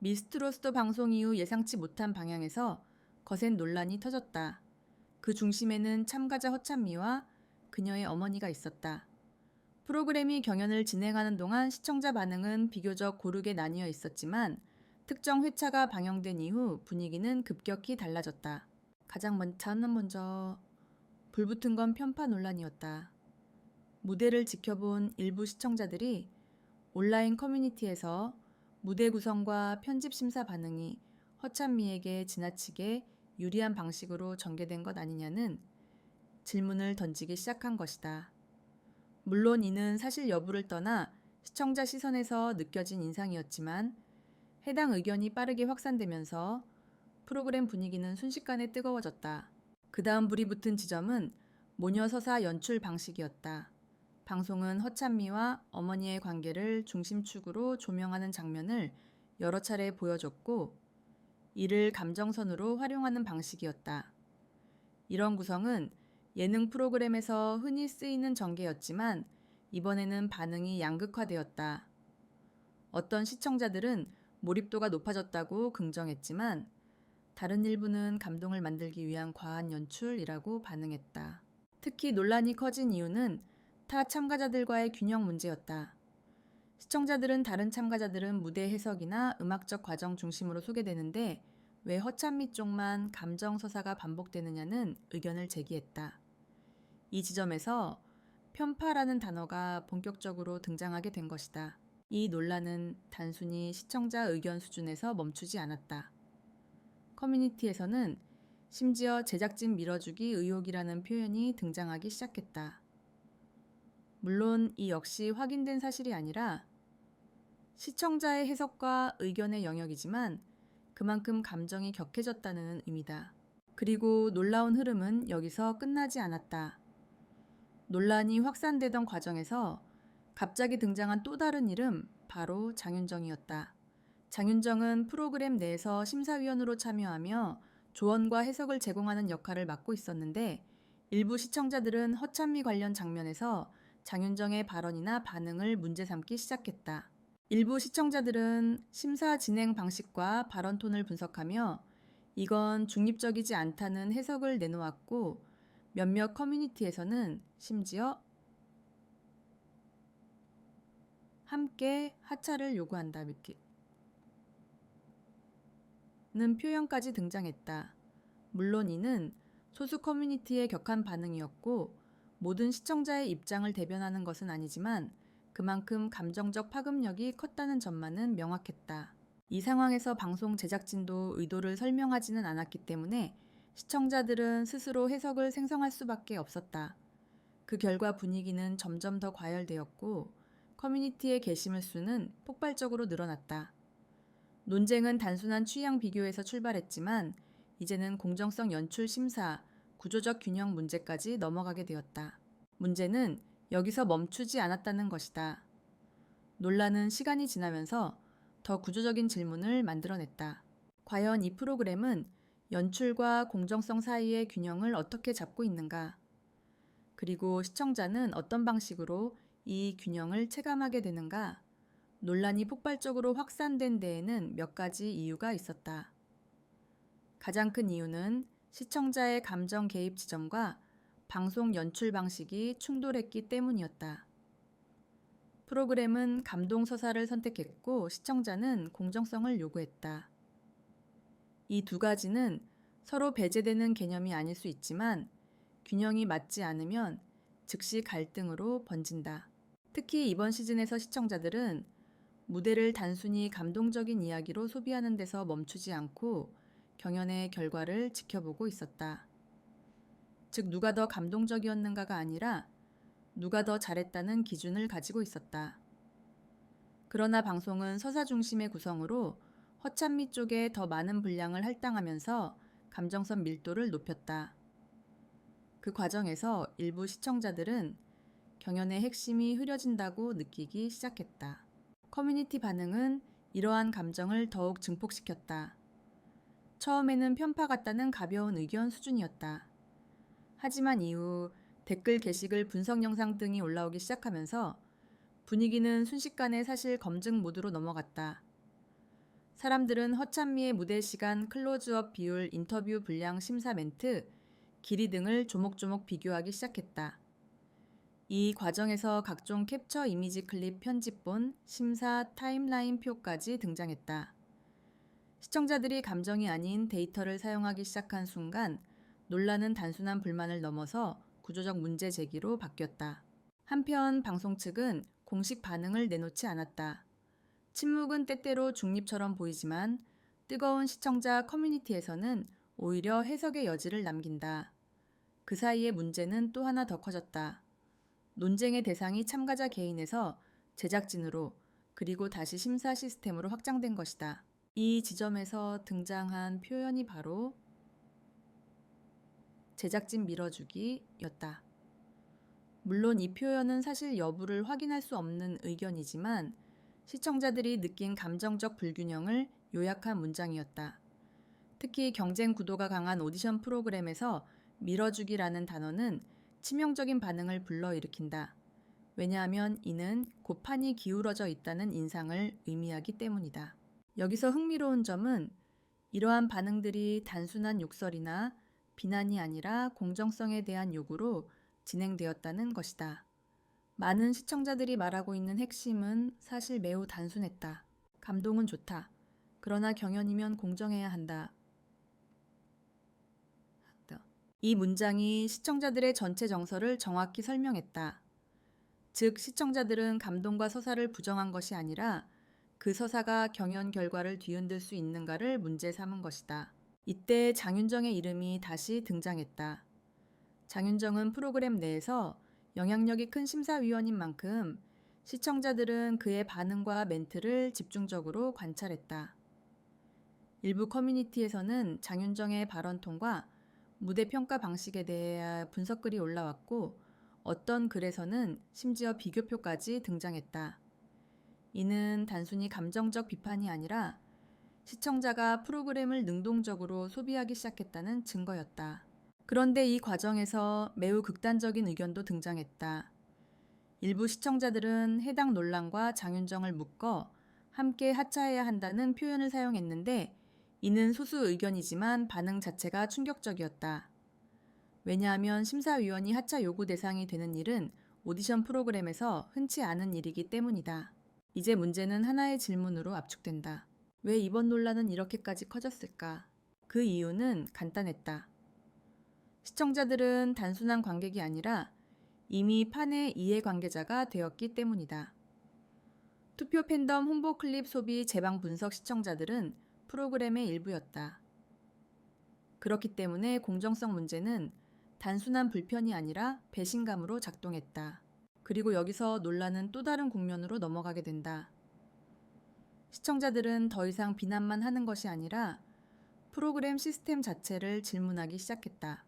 미스트로스터 방송 이후 예상치 못한 방향에서 거센 논란이 터졌다. 그 중심에는 참가자 허찬미와 그녀의 어머니가 있었다. 프로그램이 경연을 진행하는 동안 시청자 반응은 비교적 고르게 나뉘어 있었지만 특정 회차가 방영된 이후 분위기는 급격히 달라졌다. 가장 먼저 불붙은 건 편파 논란이었다. 무대를 지켜본 일부 시청자들이 온라인 커뮤니티에서 무대 구성과 편집 심사 반응이 허찬미에게 지나치게 유리한 방식으로 전개된 것 아니냐는 질문을 던지기 시작한 것이다. 물론 이는 사실 여부를 떠나 시청자 시선에서 느껴진 인상이었지만 해당 의견이 빠르게 확산되면서 프로그램 분위기는 순식간에 뜨거워졌다. 그 다음 불이 붙은 지점은 모녀서사 연출 방식이었다. 방송은 허찬미와 어머니의 관계를 중심축으로 조명하는 장면을 여러 차례 보여줬고 이를 감정선으로 활용하는 방식이었다. 이런 구성은 예능 프로그램에서 흔히 쓰이는 전개였지만 이번에는 반응이 양극화되었다. 어떤 시청자들은 몰입도가 높아졌다고 긍정했지만 다른 일부는 감동을 만들기 위한 과한 연출이라고 반응했다. 특히 논란이 커진 이유는 타 참가자들과의 균형 문제였다. 시청자들은 다른 참가자들은 무대 해석이나 음악적 과정 중심으로 소개되는데 왜 허찬미 쪽만 감정 서사가 반복되느냐는 의견을 제기했다. 이 지점에서 편파라는 단어가 본격적으로 등장하게 된 것이다. 이 논란은 단순히 시청자 의견 수준에서 멈추지 않았다. 커뮤니티에서는 심지어 제작진 밀어주기 의혹이라는 표현이 등장하기 시작했다. 물론 이 역시 확인된 사실이 아니라 시청자의 해석과 의견의 영역이지만 그만큼 감정이 격해졌다는 의미다. 그리고 놀라운 흐름은 여기서 끝나지 않았다. 논란이 확산되던 과정에서 갑자기 등장한 또 다른 이름, 바로 장윤정이었다. 장윤정은 프로그램 내에서 심사위원으로 참여하며 조언과 해석을 제공하는 역할을 맡고 있었는데 일부 시청자들은 허찬미 관련 장면에서 장윤정의 발언이나 반응을 문제 삼기 시작했다. 일부 시청자들은 심사 진행 방식과 발언 톤을 분석하며 이건 중립적이지 않다는 해석을 내놓았고 몇몇 커뮤니티에서는 심지어 함께 하차를 요구한다 는 표현까지 등장했다. 물론 이는 소수 커뮤니티의 격한 반응이었고 모든 시청자의 입장을 대변하는 것은 아니지만 그만큼 감정적 파급력이 컸다는 점만은 명확했다. 이 상황에서 방송 제작진도 의도를 설명하지는 않았기 때문에 시청자들은 스스로 해석을 생성할 수밖에 없었다. 그 결과 분위기는 점점 더 과열되었고 커뮤니티의 게시물 수는 폭발적으로 늘어났다. 논쟁은 단순한 취향 비교에서 출발했지만 이제는 공정성 연출 심사, 구조적 균형 문제까지 넘어가게 되었다. 문제는 여기서 멈추지 않았다는 것이다. 논란은 시간이 지나면서 더 구조적인 질문을 만들어냈다. 과연 이 프로그램은 연출과 공정성 사이의 균형을 어떻게 잡고 있는가? 그리고 시청자는 어떤 방식으로 이 균형을 체감하게 되는가? 논란이 폭발적으로 확산된 데에는 몇 가지 이유가 있었다. 가장 큰 이유는 시청자의 감정 개입 지점과 방송 연출 방식이 충돌했기 때문이었다. 프로그램은 감동 서사를 선택했고 시청자는 공정성을 요구했다. 이 두 가지는 서로 배제되는 개념이 아닐 수 있지만 균형이 맞지 않으면 즉시 갈등으로 번진다. 특히 이번 시즌에서 시청자들은 무대를 단순히 감동적인 이야기로 소비하는 데서 멈추지 않고 경연의 결과를 지켜보고 있었다. 즉 누가 더 감동적이었는가가 아니라 누가 더 잘했다는 기준을 가지고 있었다. 그러나 방송은 서사 중심의 구성으로 허찬미 쪽에 더 많은 분량을 할당하면서 감정선 밀도를 높였다. 그 과정에서 일부 시청자들은 경연의 핵심이 흐려진다고 느끼기 시작했다. 커뮤니티 반응은 이러한 감정을 더욱 증폭시켰다. 처음에는 편파 같다는 가벼운 의견 수준이었다. 하지만 이후 댓글 게시글 분석 영상 등이 올라오기 시작하면서 분위기는 순식간에 사실 검증 모드로 넘어갔다. 사람들은 허찬미의 무대 시간, 클로즈업 비율, 인터뷰 분량, 심사 멘트, 길이 등을 조목조목 비교하기 시작했다. 이 과정에서 각종 캡처 이미지 클립 편집본, 심사 타임라인 표까지 등장했다. 시청자들이 감정이 아닌 데이터를 사용하기 시작한 순간 논란은 단순한 불만을 넘어서 구조적 문제 제기로 바뀌었다. 한편 방송 측은 공식 반응을 내놓지 않았다. 침묵은 때때로 중립처럼 보이지만 뜨거운 시청자 커뮤니티에서는 오히려 해석의 여지를 남긴다. 그 사이에 문제는 또 하나 더 커졌다. 논쟁의 대상이 참가자 개인에서 제작진으로 그리고 다시 심사 시스템으로 확장된 것이다. 이 지점에서 등장한 표현이 바로 제작진 밀어주기였다. 물론 이 표현은 사실 여부를 확인할 수 없는 의견이지만 시청자들이 느낀 감정적 불균형을 요약한 문장이었다. 특히 경쟁 구도가 강한 오디션 프로그램에서 밀어주기라는 단어는 치명적인 반응을 불러일으킨다. 왜냐하면 이는 곧 판이 기울어져 있다는 인상을 의미하기 때문이다. 여기서 흥미로운 점은 이러한 반응들이 단순한 욕설이나 비난이 아니라 공정성에 대한 요구로 진행되었다는 것이다. 많은 시청자들이 말하고 있는 핵심은 사실 매우 단순했다. 감동은 좋다. 그러나 경연이면 공정해야 한다. 이 문장이 시청자들의 전체 정서를 정확히 설명했다. 즉, 시청자들은 감동과 서사를 부정한 것이 아니라 그 서사가 경연 결과를 뒤흔들 수 있는가를 문제 삼은 것이다. 이때 장윤정의 이름이 다시 등장했다. 장윤정은 프로그램 내에서 영향력이 큰 심사위원인 만큼 시청자들은 그의 반응과 멘트를 집중적으로 관찰했다. 일부 커뮤니티에서는 장윤정의 발언톤과 무대 평가 방식에 대해 분석글이 올라왔고 어떤 글에서는 심지어 비교표까지 등장했다. 이는 단순히 감정적 비판이 아니라 시청자가 프로그램을 능동적으로 소비하기 시작했다는 증거였다. 그런데 이 과정에서 매우 극단적인 의견도 등장했다. 일부 시청자들은 해당 논란과 장윤정을 묶어 함께 하차해야 한다는 표현을 사용했는데 이는 소수 의견이지만 반응 자체가 충격적이었다. 왜냐하면 심사위원이 하차 요구 대상이 되는 일은 오디션 프로그램에서 흔치 않은 일이기 때문이다. 이제 문제는 하나의 질문으로 압축된다. 왜 이번 논란은 이렇게까지 커졌을까? 그 이유는 간단했다. 시청자들은 단순한 관객이 아니라 이미 판의 이해관계자가 되었기 때문이다. 투표 팬덤 홍보 클립 소비 재방 분석 시청자들은 프로그램의 일부였다. 그렇기 때문에 공정성 문제는 단순한 불편이 아니라 배신감으로 작동했다. 그리고 여기서 논란은 또 다른 국면으로 넘어가게 된다. 시청자들은 더 이상 비난만 하는 것이 아니라 프로그램 시스템 자체를 질문하기 시작했다.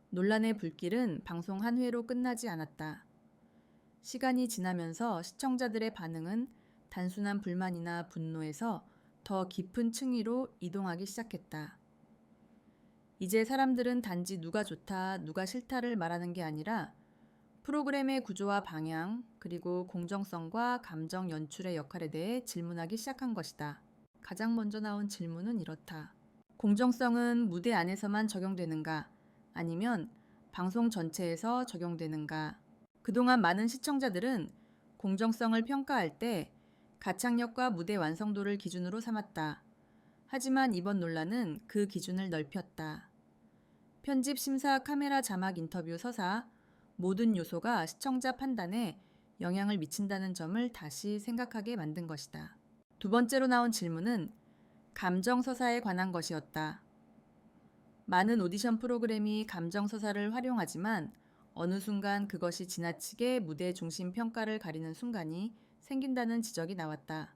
논란의 불길은 방송 한 회로 끝나지 않았다. 시간이 지나면서 시청자들의 반응은 단순한 불만이나 분노에서 더 깊은 층위로 이동하기 시작했다. 이제 사람들은 단지 누가 좋다, 누가 싫다를 말하는 게 아니라 프로그램의 구조와 방향, 그리고 공정성과 감정 연출의 역할에 대해 질문하기 시작한 것이다. 가장 먼저 나온 질문은 이렇다. 공정성은 무대 안에서만 적용되는가? 아니면 방송 전체에서 적용되는가? 그동안 많은 시청자들은 공정성을 평가할 때 가창력과 무대 완성도를 기준으로 삼았다. 하지만 이번 논란은 그 기준을 넓혔다. 편집, 심사, 카메라, 자막, 인터뷰, 서사 모든 요소가 시청자 판단에 영향을 미친다는 점을 다시 생각하게 만든 것이다. 두 번째로 나온 질문은 감정 서사에 관한 것이었다. 많은 오디션 프로그램이 감정 서사를 활용하지만 어느 순간 그것이 지나치게 무대 중심 평가를 가리는 순간이 생긴다는 지적이 나왔다.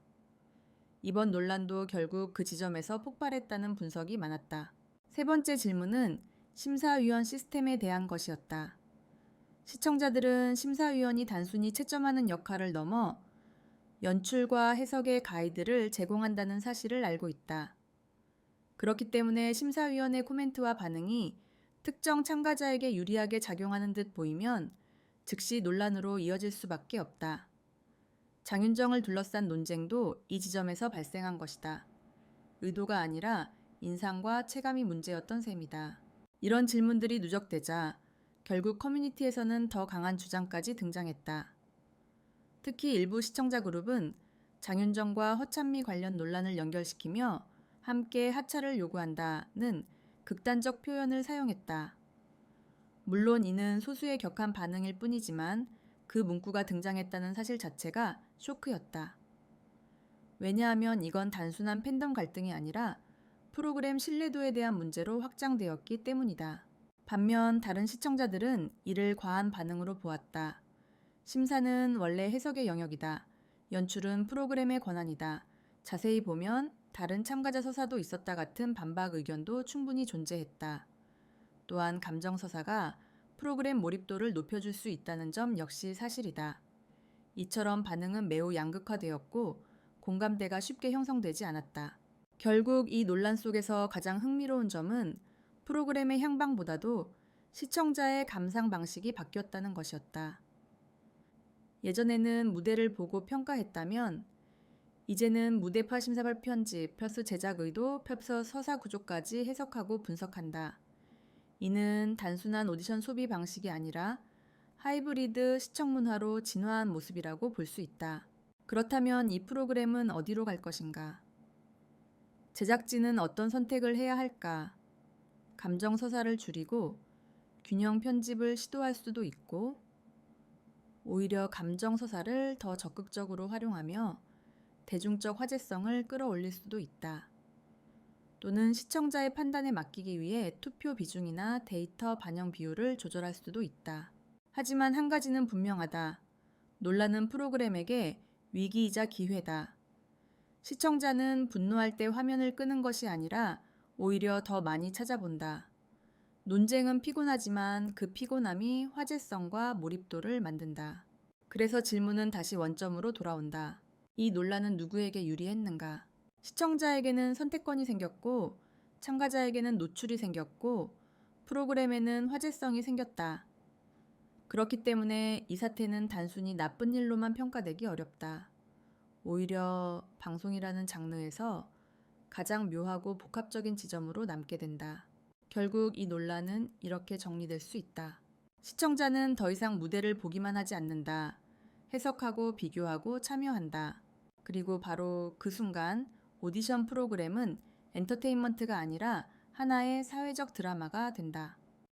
이번 논란도 결국 그 지점에서 폭발했다는 분석이 많았다. 세 번째 질문은 심사위원 시스템에 대한 것이었다. 시청자들은 심사위원이 단순히 채점하는 역할을 넘어 연출과 해석의 가이드를 제공한다는 사실을 알고 있다. 그렇기 때문에 심사위원의 코멘트와 반응이 특정 참가자에게 유리하게 작용하는 듯 보이면 즉시 논란으로 이어질 수밖에 없다. 장윤정을 둘러싼 논쟁도 이 지점에서 발생한 것이다. 의도가 아니라 인상과 체감이 문제였던 셈이다. 이런 질문들이 누적되자 결국 커뮤니티에서는 더 강한 주장까지 등장했다. 특히 일부 시청자 그룹은 장윤정과 허찬미 관련 논란을 연결시키며 함께 하차를 요구한다는 극단적 표현을 사용했다. 물론 이는 소수의 격한 반응일 뿐이지만 그 문구가 등장했다는 사실 자체가 쇼크였다. 왜냐하면 이건 단순한 팬덤 갈등이 아니라 프로그램 신뢰도에 대한 문제로 확장되었기 때문이다. 반면 다른 시청자들은 이를 과한 반응으로 보았다. 심사는 원래 해석의 영역이다. 연출은 프로그램의 권한이다. 자세히 보면 다른 참가자 서사도 있었다 같은 반박 의견도 충분히 존재했다. 또한 감정 서사가 프로그램 몰입도를 높여줄 수 있다는 점 역시 사실이다. 이처럼 반응은 매우 양극화되었고 공감대가 쉽게 형성되지 않았다. 결국 이 논란 속에서 가장 흥미로운 점은 프로그램의 향방보다도 시청자의 감상 방식이 바뀌었다는 것이었다. 예전에는 무대를 보고 평가했다면 이제는 무대파 심사발 편집, 플러스 제작 의도, 플러스 서사 구조까지 해석하고 분석한다. 이는 단순한 오디션 소비 방식이 아니라 하이브리드 시청 문화로 진화한 모습이라고 볼 수 있다. 그렇다면 이 프로그램은 어디로 갈 것인가? 제작진은 어떤 선택을 해야 할까? 감정 서사를 줄이고 균형 편집을 시도할 수도 있고, 오히려 감정 서사를 더 적극적으로 활용하며 대중적 화제성을 끌어올릴 수도 있다. 또는 시청자의 판단에 맡기기 위해 투표 비중이나 데이터 반영 비율을 조절할 수도 있다. 하지만 한 가지는 분명하다. 논란은 프로그램에게 위기이자 기회다. 시청자는 분노할 때 화면을 끄는 것이 아니라 오히려 더 많이 찾아본다. 논쟁은 피곤하지만 그 피곤함이 화제성과 몰입도를 만든다. 그래서 질문은 다시 원점으로 돌아온다. 이 논란은 누구에게 유리했는가? 시청자에게는 선택권이 생겼고, 참가자에게는 노출이 생겼고, 프로그램에는 화제성이 생겼다. 그렇기 때문에 이 사태는 단순히 나쁜 일로만 평가되기 어렵다. 오히려 방송이라는 장르에서 가장 묘하고 복합적인 지점으로 남게 된다. 결국 이 논란은 이렇게 정리될 수 있다. 시청자는 더 이상 무대를 보기만 하지 않는다. 해석하고 비교하고 참여한다. 그리고 바로 그 순간 오디션 프로그램은 엔터테인먼트가 아니라 하나의 사회적 드라마가 된다.